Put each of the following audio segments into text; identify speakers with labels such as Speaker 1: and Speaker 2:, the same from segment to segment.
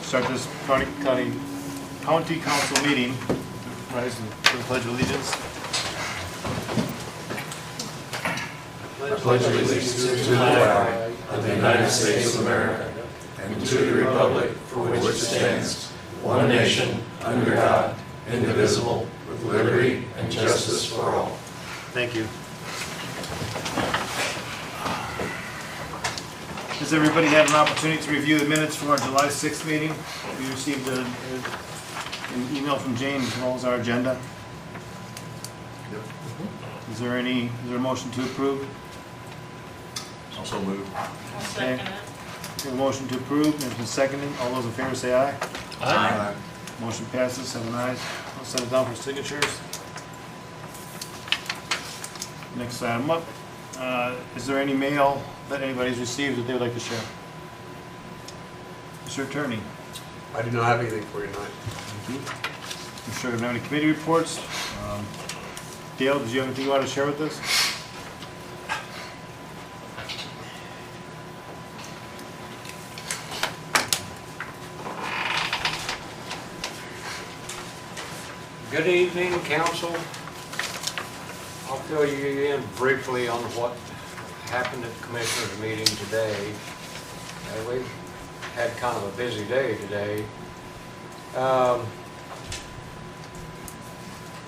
Speaker 1: Start this county council meeting. Rise for the Pledge of Allegiance.
Speaker 2: I pledge allegiance to the flag of the United States of America and to the republic for which it stands, one nation, under God, indivisible, with liberty and justice for all.
Speaker 1: Thank you. Has everybody had an opportunity to review the minutes from our July 6th meeting? We received an email from Jane as well as our agenda.
Speaker 2: Yep.
Speaker 1: Is there a motion to approve?
Speaker 2: Also moved.
Speaker 3: I'll second it.
Speaker 1: We have a motion to approve, and it's been seconded. All those in favor say aye.
Speaker 2: Aye.
Speaker 1: Motion passes, 7 ayes. I'll set it down for signatures. Next item up. Is there any mail that anybody's received that they would like to share? Mr. Attorney.
Speaker 4: I do not have anything for you tonight.
Speaker 1: Thank you. I'm sure we don't have any committee reports. Dale, did you have anything you want to share with us?
Speaker 4: Good evening, council. I'll fill you in briefly on what happened at the commissioners' meeting today. We've had kind of a busy day today.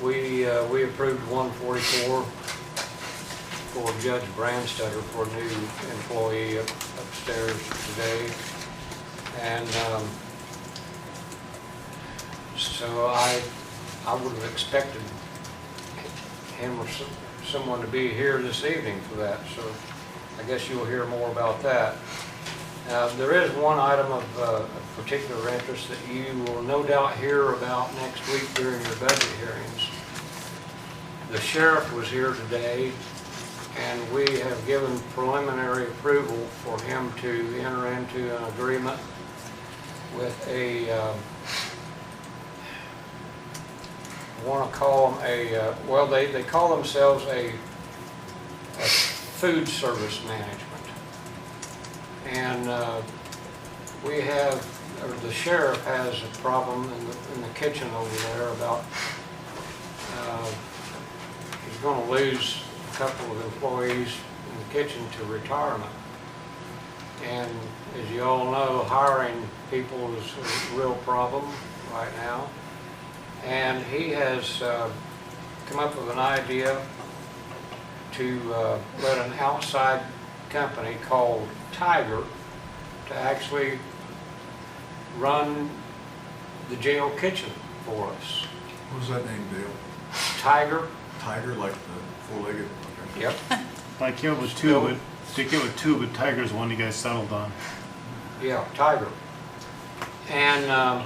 Speaker 4: We approved 144 for Judge Brandstetter for a new employee upstairs today. And so I would have expected him or someone to be here this evening for that, so I guess you'll hear more about that. There is one item of particular interest that you will no doubt hear about next week during your budget hearings. The sheriff was here today, and we have given preliminary approval for him to enter into an agreement with a I want to call them well, they call themselves a food service management. And we have, or the sheriff has a problem in the kitchen over there about, he's going to lose a couple of employees in the kitchen to retirement. And as you all know, hiring people is a real problem right now. And he has come up with an idea to let an outside company called Tiger to actually run the jail kitchen for us.
Speaker 2: What was that name, Dale?
Speaker 4: Tiger?
Speaker 2: Tiger, like the four-legged? Okay.
Speaker 4: Yep.
Speaker 1: I came up with two, but Tiger's one you guys settled on.
Speaker 4: Yeah, Tiger. And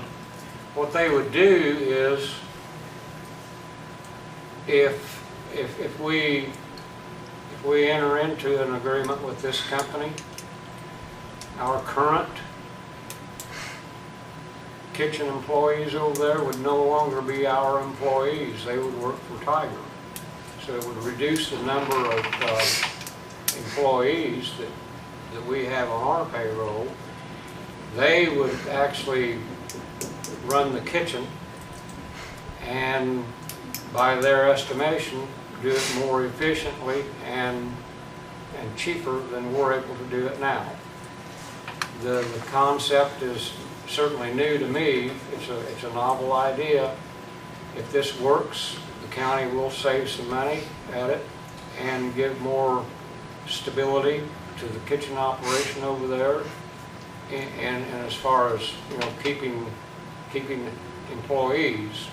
Speaker 4: what they would do is, if we enter into an agreement with this company, our current kitchen employees over there would no longer be our employees. They would work for Tiger. So it would reduce the number of employees that we have on our payroll. They would actually run the kitchen, and by their estimation do it more efficiently and cheaper than we're able to do it now. The concept is certainly new to me. It's a novel idea. If this works, the county will save some money at it and give more stability to the kitchen operation over there. And as far as, you know, keeping employees,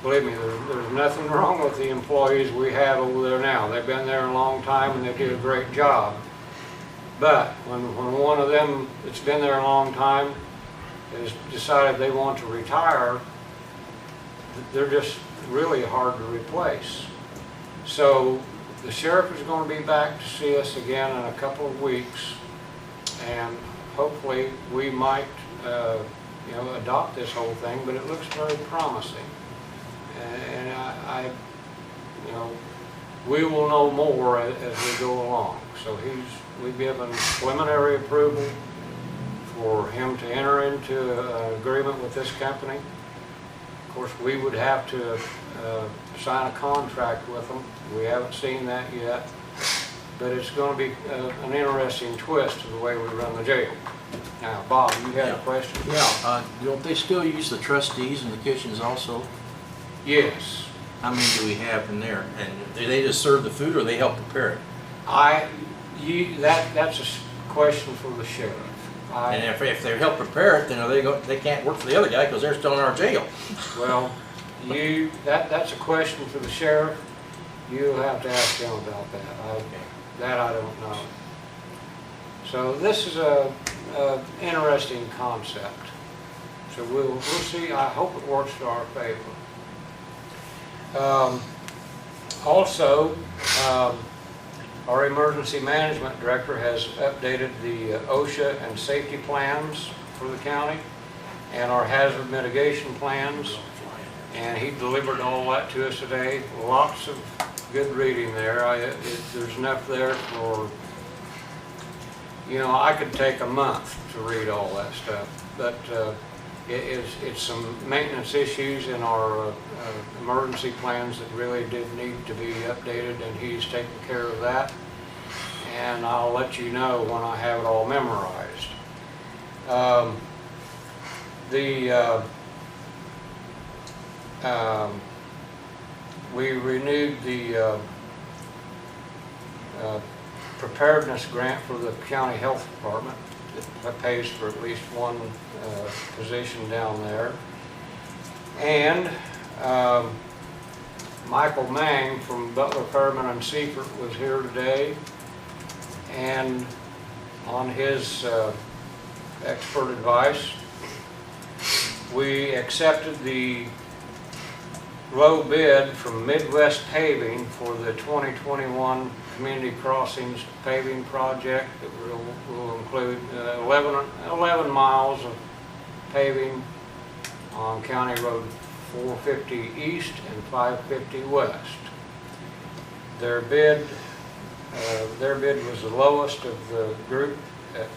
Speaker 4: believe me, there's nothing wrong with the employees we have over there now. They've been there a long time and they do a great job. But when one of them that's been there a long time has decided they want to retire, they're just really hard to replace. So the sheriff is going to be back to see us again in a couple of weeks, and hopefully we might adopt this whole thing, but it looks very promising. And I we will know more as we go along. So we've given preliminary approval for him to enter into an agreement with this company. Of course, we would have to sign a contract with them. We haven't seen that yet, but it's going to be an interesting twist to the way we run the jail. Now, Bob, you had a question?
Speaker 3: Yeah, don't they still use the trustees in the kitchens also?
Speaker 4: Yes.
Speaker 3: How many do we have in there? And do they just serve the food or they help prepare it?
Speaker 4: That's a question for the sheriff.
Speaker 3: And if they help prepare it, then they can't work for the other guy because they're still in our jail.
Speaker 4: Well, that's a question for the sheriff. You'll have to ask him about that. That I don't know. So this is a interesting concept. So we'll see. I hope it works to our favor. Also, our emergency management director has updated the OSHA and safety plans for the county and our hazard mitigation plans, and he delivered all that to us today. Lots of good reading there. There's enough there for, I could take a month to read all that stuff, but it's some maintenance issues in our emergency plans that really did need to be updated, and he's taking care of that. And I'll let you know when I have it all memorized. We renewed the preparedness grant for the county health department. That pays for at least one position down there. And Michael Mang from Butler, Fairman and Seifert was here today, and on his expert advice, we accepted the low bid from Midwest Paving for the 2021 Community Crossings paving project that will include 11 miles of paving on County Road 450 East and 550 West. Their bid was the lowest of the group at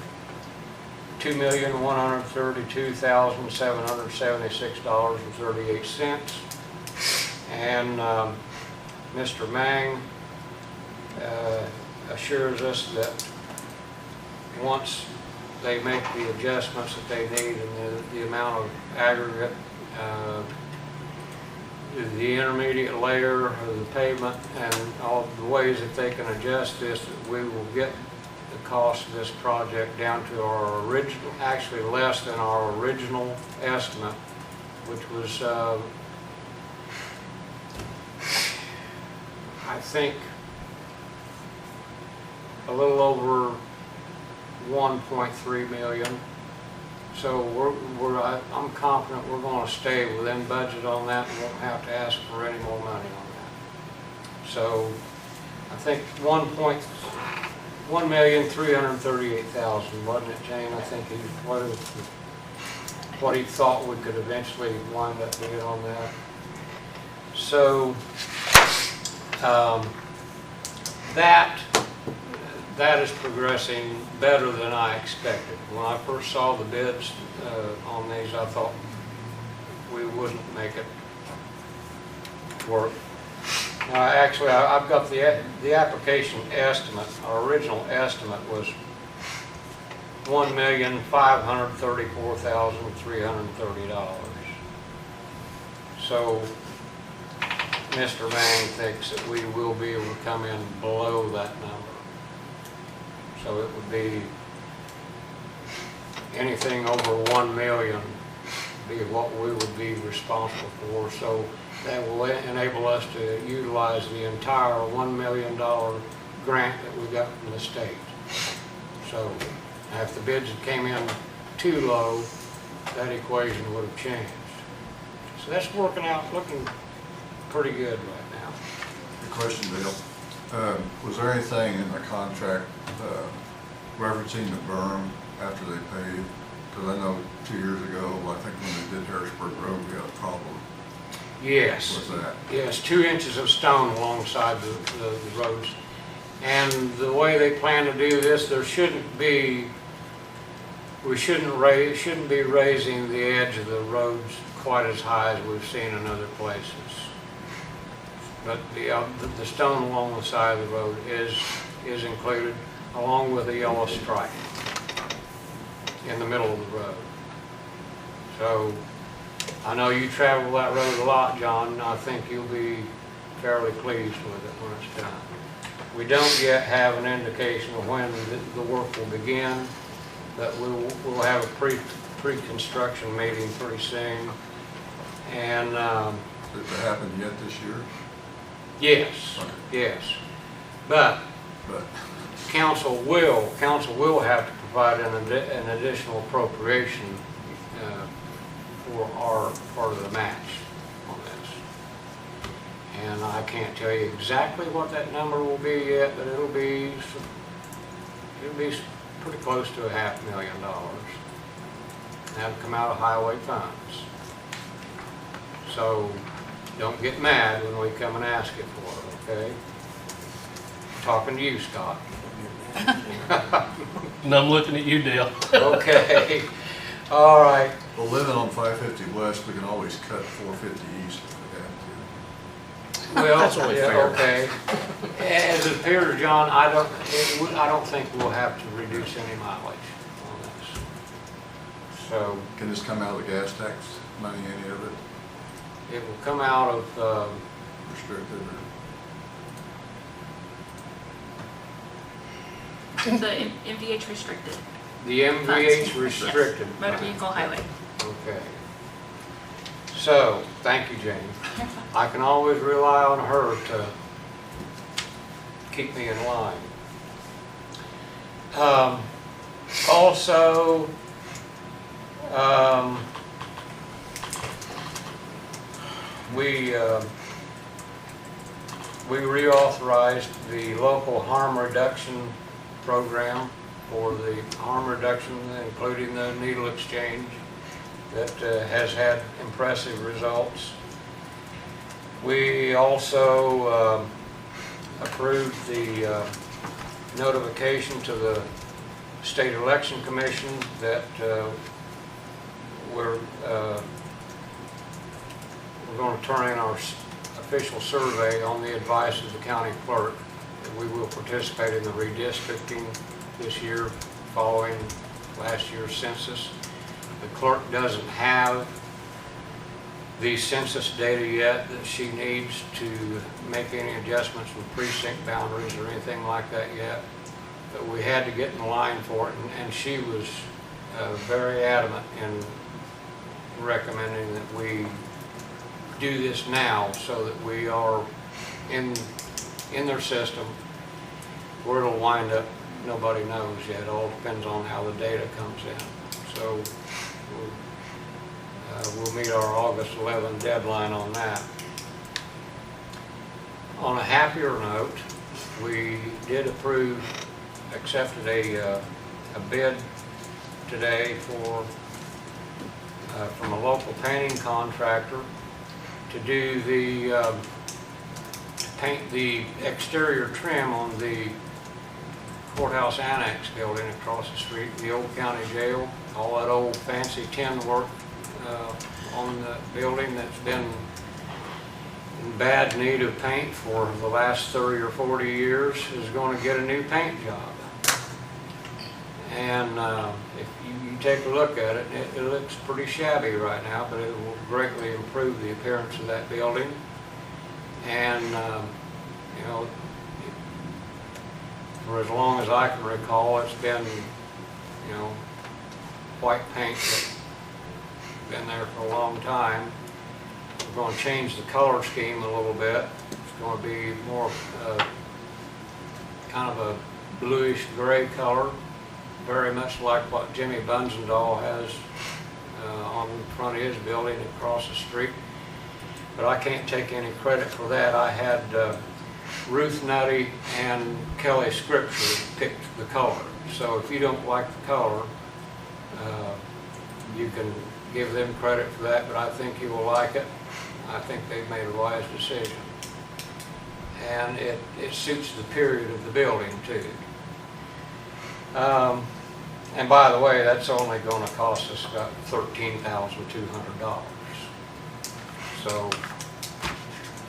Speaker 4: $2,132,776.38. And Mr. Mang assures us that once they make the adjustments that they need and the amount of aggregate, the intermediate layer of the pavement, and all the ways that they can adjust this, that we will get the cost of this project down to our original, actually less than our original estimate, which was I think a little over 1.3 million. So I'm confident we're going to stay within budget on that and won't have to ask for any more money on that. So I think 1,338,000, wasn't it, Jane? I think what he thought we could eventually wind up being on that. So that is progressing better than I expected. When I first saw the bids on these, I thought we wouldn't make it work. Actually, I've got the application estimate. Our original estimate was $1,534,330. So Mr. Mang thinks that we will be able to come in below that number. So it would be anything over 1 million be what we would be responsible for. So that will enable us to utilize the entire $1 million grant that we got from the state. So if the bids had came in too low, that equation would have changed. So that's working out, looking pretty good right now.
Speaker 2: Good question, Bill. Was there anything in the contract referencing the berm after they paved? Because I know 2 years ago, I think when they did Harrisburg Road, we had a problem.
Speaker 4: Yes.
Speaker 2: What's that?
Speaker 4: Yes, 2 inches of stone alongside the roads. And the way they plan to do this, there shouldn't be we shouldn't be raising the edge of the roads quite as high as we've seen in other places. But the stone along the side of the road is included, along with a yellow stripe in the middle of the road. So I know you travel that road a lot, John, and I think you'll be fairly pleased with it when it's done. We don't yet have an indication of when the work will begin, but we'll have a pre-construction meeting pretty soon. And
Speaker 2: Did it happen yet this year?
Speaker 4: yes,
Speaker 2: Okay.
Speaker 4: yes. But
Speaker 2: But
Speaker 4: council will have to provide an additional appropriation for our part of the match on this. And I can't tell you exactly what that number will be yet, but it'll be pretty close to $500,000. That'll come out of highway funds. So don't get mad when we come and ask it for it, okay? Talking to you, Scott.
Speaker 5: And I'm looking at you, Dale.
Speaker 4: Okay, all right.
Speaker 2: well, living on 550 West, we can always cut 450 East if we have to.
Speaker 4: Well,
Speaker 3: That's only
Speaker 4: yeah,
Speaker 3: fair.
Speaker 4: okay. As it appears, John, I don't think we'll have to reduce any mileage on this. So
Speaker 2: Can this come out of the gas tax money, any of it
Speaker 4: it will come out of,
Speaker 2: restricted or?
Speaker 6: The MVH restricted,
Speaker 4: the MVH restricted.
Speaker 6: motor vehicle highway.
Speaker 4: Okay. So, thank you, Jane. I can always rely on her to keep me in line. Also, we reauthorized the local harm reduction program for the harm reduction, including the needle exchange, that has had impressive results. We also approved the notification to the State Election Commission that we're going to turn in our official survey on the advice of the county clerk. We will participate in the redistricting this year following last year's census. The clerk doesn't have the census data yet that she needs to make any adjustments with precinct boundaries or anything like that yet. But we had to get in line for it, and she was very adamant in recommending that we do this now so that we are in their system. Where it'll wind up, nobody knows yet. It all depends on how the data comes in. So we'll meet our August 11 deadline on that. On a happier note, we did accepted a bid today from a local painting contractor to do paint the exterior trim on the courthouse annex building across the street, the old county jail, all that old fancy tin work on the building that's been in bad need of paint for the last 30 or 40 years is going to get a new paint job. And if you take a look at it, it looks pretty shabby right now, but it will greatly improve the appearance of that building. And you know, for as long as I can recall, it's been, you know, white paint that's been there for a long time. We're going to change the color scheme a little bit. It's going to be more kind of a bluish gray color, very much like what Jimmy Bunzendahl has on the front of his building across the street. But I can't take any credit for that. I had Ruth Nutty and Kelly Scripture picked the color. So if you don't like the color, you can give them credit for that, but I think you will like it. I think they've made a wise decision. And it suits the period of the building too. And by the way, that's only gonna cost us about $13,200. So,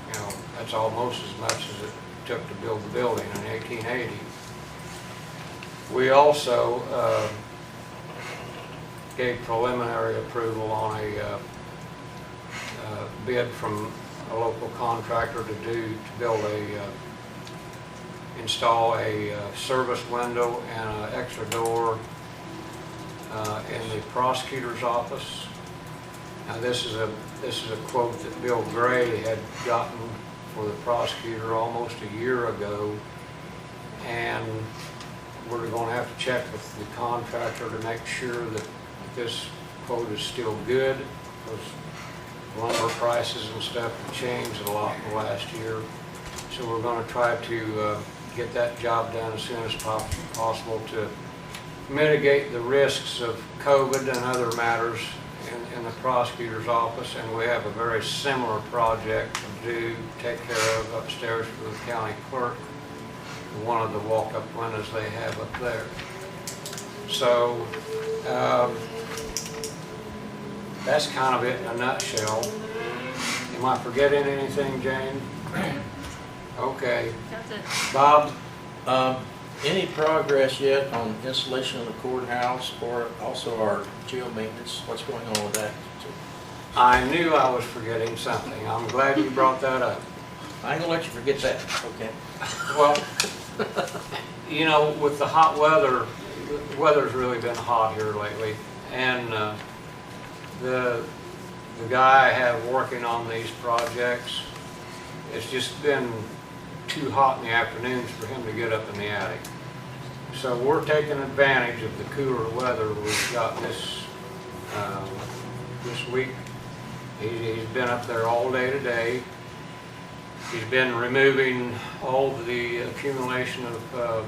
Speaker 4: you know, that's almost as much as it took to build the building in 1880. We also gave preliminary approval on a bid from a local contractor to install a service window and an extra door in the prosecutor's office. Now this is a quote that Bill Gray had gotten for the prosecutor almost a year ago, and we're going to have to check with the contractor to make sure that this quote is still good, because lumber prices and stuff have changed a lot in the last year. So we're going to try to get that job done as soon as possible to mitigate the risks of COVID and other matters in the prosecutor's office. And we have a very similar project to take care of upstairs for the county clerk, one of the walk-up windows they have up there. So that's kind of it in a nutshell. Am I forgetting anything, Jane? Okay.
Speaker 6: That's it.
Speaker 4: Bob?
Speaker 3: Any progress yet on installation of the courthouse or also our jail maintenance? What's going on with that?
Speaker 4: I knew I was forgetting something. I'm glad you brought that up.
Speaker 3: I ain't gonna let you forget that, okay?
Speaker 4: Well, you know, with the hot weather, the weather's really been hot here lately, and the guy I have working on these projects, it's just been too hot in the afternoons for him to get up in the attic. So we're taking advantage of the cooler weather we've got this week. He's been up there all day today. He's been removing all the accumulation of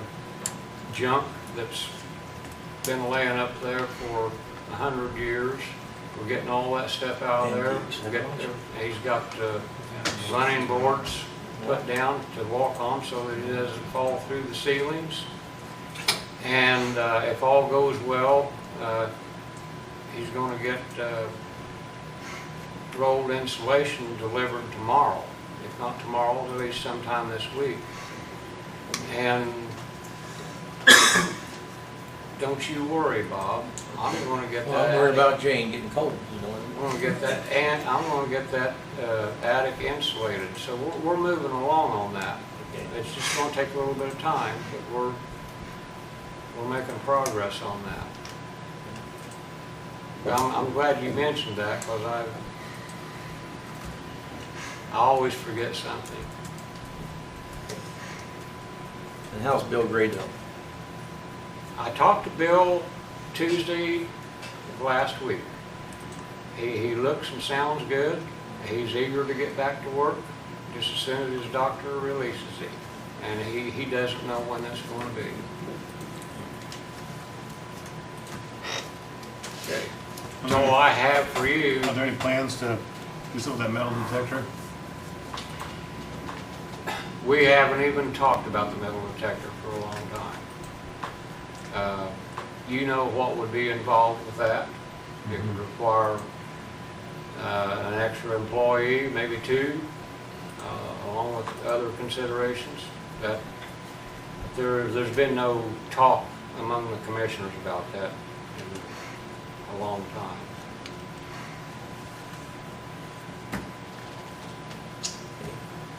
Speaker 4: junk that's been laying up there for 100 years. We're getting all that stuff out of there. He's got running boards put down to walk on so that it doesn't fall through the ceilings. And if all goes well, he's going to get rolled insulation delivered tomorrow. If not tomorrow, at least sometime this week. And don't you worry, Bob. I'm going to get that.
Speaker 3: Well, I'm worried about Jane getting cold, you know.
Speaker 4: I'm going to get that, and I'm going to get that attic insulated. So we're moving along on that. It's just going to take a little bit of time, but we're making progress on that. But I'm glad you mentioned that, because I always forget something.
Speaker 3: And how's Bill Gray doing?
Speaker 4: I talked to Bill Tuesday of last week. He looks and sounds good. He's eager to get back to work just as soon as his doctor releases him. And he doesn't know when that's going to be. Okay. That's all I have for you.
Speaker 1: Are there any plans to do something with that metal detector?
Speaker 4: We haven't even talked about the metal detector for a long time. You know what would be involved with that. It would require an extra employee, maybe two, along with other considerations. But there's been no talk among the commissioners about that in a long time.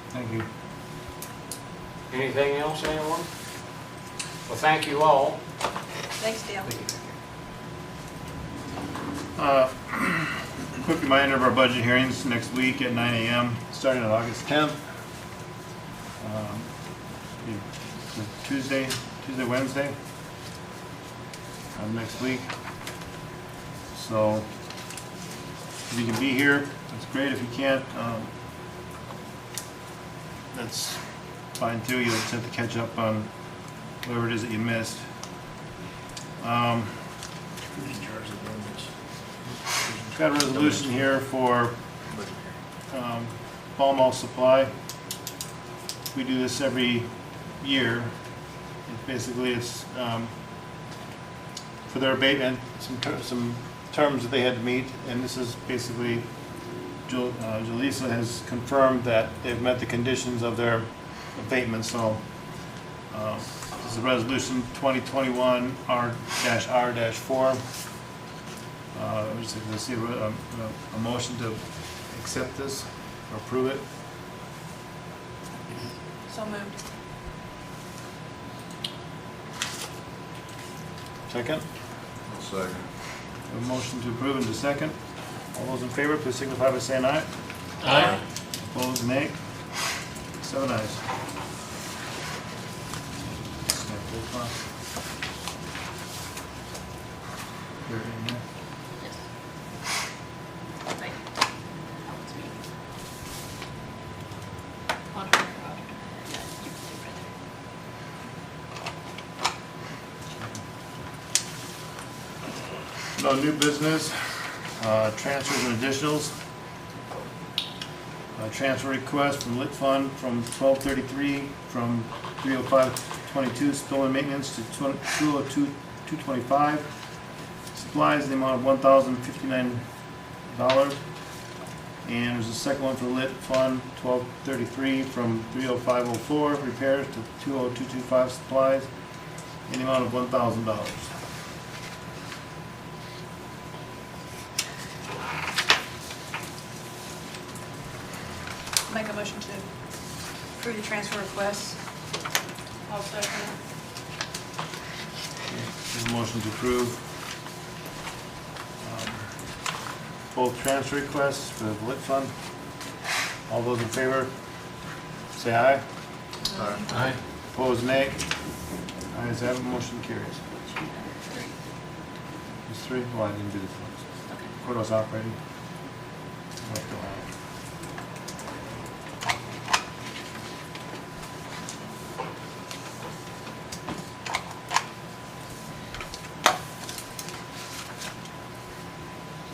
Speaker 1: Thank you.
Speaker 4: Anything else, anyone? Well, thank you all.
Speaker 5: Thanks, Dale.
Speaker 1: Quick reminder of our budget hearings next week at 9 a.m. starting on August 10th. Tuesday, Wednesday of next week. So if you can be here, that's great. If you can't, that's fine too. You just have to catch up on whatever it is that you missed. Got a resolution here for Ball Mall Supply. We do this every year. Basically, it's for for their abatement, some terms that they had to meet, and this is basically, Jaleesa has confirmed that they've met the conditions of their abatement, so this is resolution 2021 R-R-4. Let's see a motion to accept this or approve it.
Speaker 6: So moved.
Speaker 1: Second?
Speaker 2: Second.
Speaker 1: A motion to approve and to second. All those in favor, please signify by saying aye.
Speaker 3: Aye.
Speaker 1: Opposed, nay. 7 ayes. Here, in here.
Speaker 6: Right. It's me. Auditor, auditor. Yeah, you can do right
Speaker 1: No new business, transfers and additionals. Transfer request from lit fund from 1233 from 30522 spilling maintenance to 202-225. Supplies in the amount of $1,059. And there's a second one for lit fund 1233 from 30504 repairs to 20225 supplies in the amount of $1,000.
Speaker 5: Make a motion to approve the transfer request. I'll second
Speaker 1: There's a motion to approve both transfer requests for the lit fund. All those in favor, say aye.
Speaker 3: Aye.
Speaker 1: Opposed, nay. Ayes have it, motion carries. There's 3? Oh, I didn't do this one.
Speaker 6: Okay.
Speaker 1: Courthouse operating. North Carolina.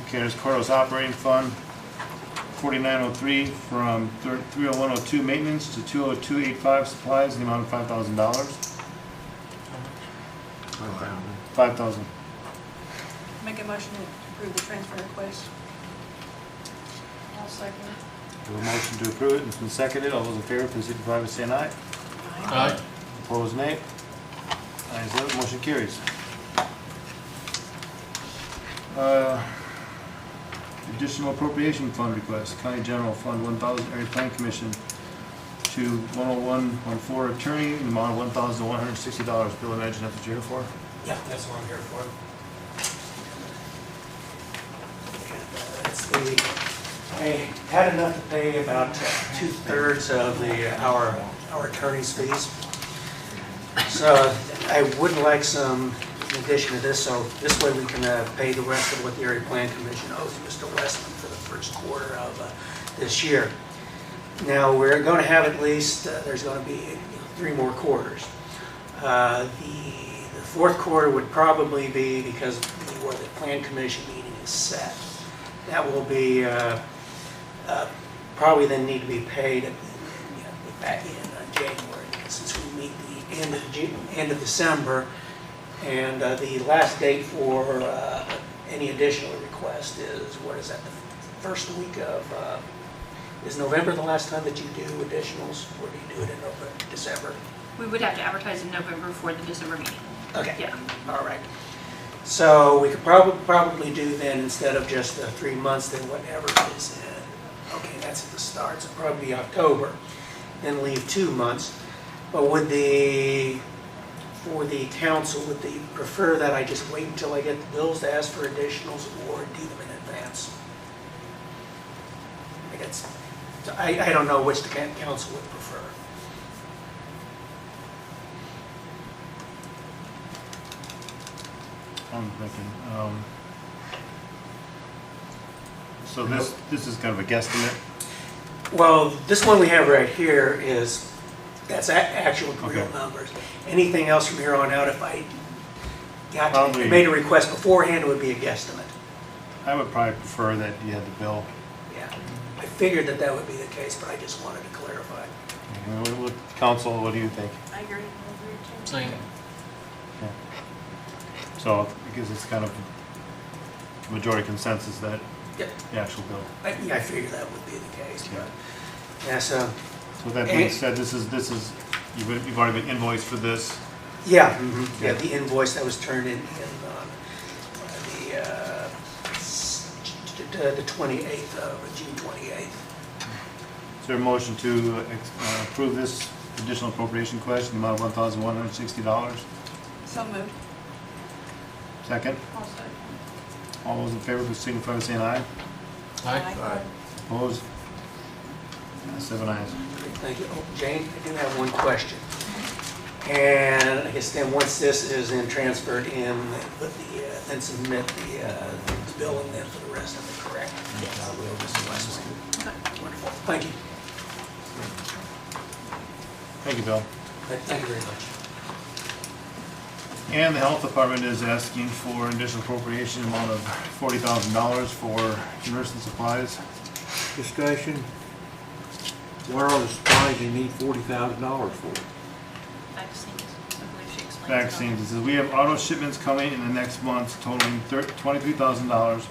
Speaker 1: Okay, there's courthouse operating fund, 4903 from 30102 maintenance to 20285 supplies in the amount of $5,000. 5,000.
Speaker 5: it. Make a motion to approve the transfer request. I'll second it.
Speaker 1: We have a motion to approve it, and it's been seconded. All those in favor, please signify by saying aye.
Speaker 3: Aye.
Speaker 1: Opposed, nay. Ayes have it, motion carries. Additional appropriation fund request, County General Fund 1,000 Area Plan Commission to 10114 attorney in the amount of $1,160. Bill, imagine that's what you're here for?
Speaker 7: Yeah, that's what I'm here for. It's the, I had enough to pay about 2/3 of our attorney's fees. So I would like some, in addition to this, so this way we can pay the rest of what the Area Plan Commission owes Mr. Westman for the first quarter of this year. Now, we're going to have at least, there's going to be 3 more quarters. The fourth quarter would probably be, because where the Plan Commission meeting is set, that will be probably then need to be paid at back in January, since we meet the end of December, and the last date for any additional request is, what is that, the first week of, is November the last time that you do additionals, or do you do it in December?
Speaker 6: We would have to advertise in November for the December meeting.
Speaker 7: Okay.
Speaker 6: Yeah.
Speaker 7: All right. So we could probably do then, instead of just 3 months, then whatever it is in, okay, that's at the start, so probably be October, then leave 2 months. But for the council, would they prefer that I just wait until I get the bills to ask for additionals, or do them in advance? I don't know which the council would prefer.
Speaker 1: I'm thinking, so this is kind of a guesstimate.
Speaker 7: Well, this one we have right here is, that's actual real
Speaker 1: Okay.
Speaker 7: numbers. Anything else from here on out, if I
Speaker 1: Probably-
Speaker 7: made a request beforehand, it would be a guesstimate.
Speaker 1: I would probably prefer that you had the bill.
Speaker 7: Yeah, I figured that that would be the case, but I just wanted to clarify.
Speaker 1: Council, what do you think?
Speaker 5: I agree.
Speaker 3: Same.
Speaker 1: So I guess it's kind of majority consensus that
Speaker 7: Yep.
Speaker 1: the actual bill.
Speaker 7: Yeah, I figured that would be the case,
Speaker 1: Yeah.
Speaker 7: but, yeah, so,
Speaker 1: So with that being said, this is, you've already been invoiced for this.
Speaker 7: yeah, yeah, the invoice that was turned in the 28th of, June 28th.
Speaker 1: Is there a motion to approve this additional appropriation request in the amount of $1,160?
Speaker 5: So moved.
Speaker 1: Second?
Speaker 5: I'll second.
Speaker 1: All those in favor, please signify by saying aye.
Speaker 5: Aye.
Speaker 1: Opposed? 7 ayes.
Speaker 7: Thank you. Oh, Jane, I do have one question. And I guess then once this is then transferred in, then submit the billing then for the rest of it, correct? Yes. I will, Mr. Westman. Wonderful. Thank you.
Speaker 1: Thank you, Bill.
Speaker 7: Thank you very much.
Speaker 1: And the health department is asking for an additional appropriation amount of $40,000 for nursing supplies.
Speaker 8: Discussion. What are the supplies you need $40,000 for?
Speaker 6: Vaccines, I believe she explained.
Speaker 1: Vaccines, it says, we have auto shipments coming in the next month totaling $23,000.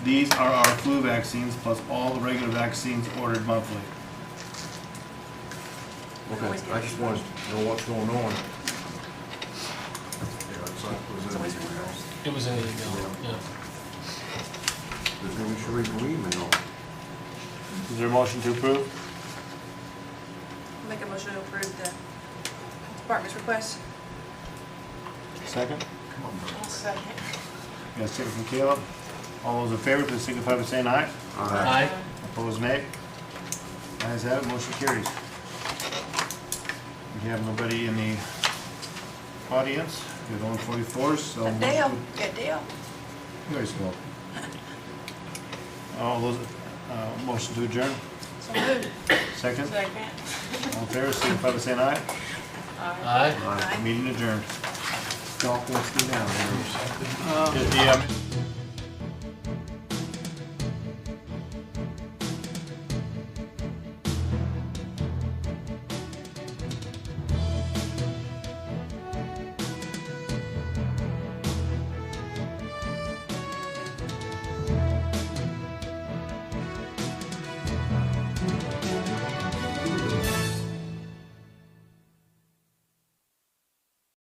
Speaker 1: These are our flu vaccines plus all the regular vaccines ordered monthly.
Speaker 8: Okay, I just wanted to know what's going on.
Speaker 9: It was in the email, yeah.
Speaker 8: Just making sure we can email.
Speaker 1: Is there a motion to approve?
Speaker 5: Make a motion to approve the department's request.
Speaker 1: Second?
Speaker 5: I'll second.
Speaker 1: Got a second from Caleb. All those in favor, please signify by saying aye.
Speaker 9: Aye.
Speaker 1: Opposed, nay. Ayes have it, motion carries. We have nobody in the audience. We have only 44, so.
Speaker 5: Got Dale, got Dale.
Speaker 1: Very small. All those, motion to adjourn,
Speaker 5: So moved.
Speaker 1: second.
Speaker 5: Second.
Speaker 1: All in favor, signify by saying aye.
Speaker 9: Aye.
Speaker 5: Aye.
Speaker 1: Meeting adjourned.
Speaker 8: Doc wants to be down there.
Speaker 1: Is the,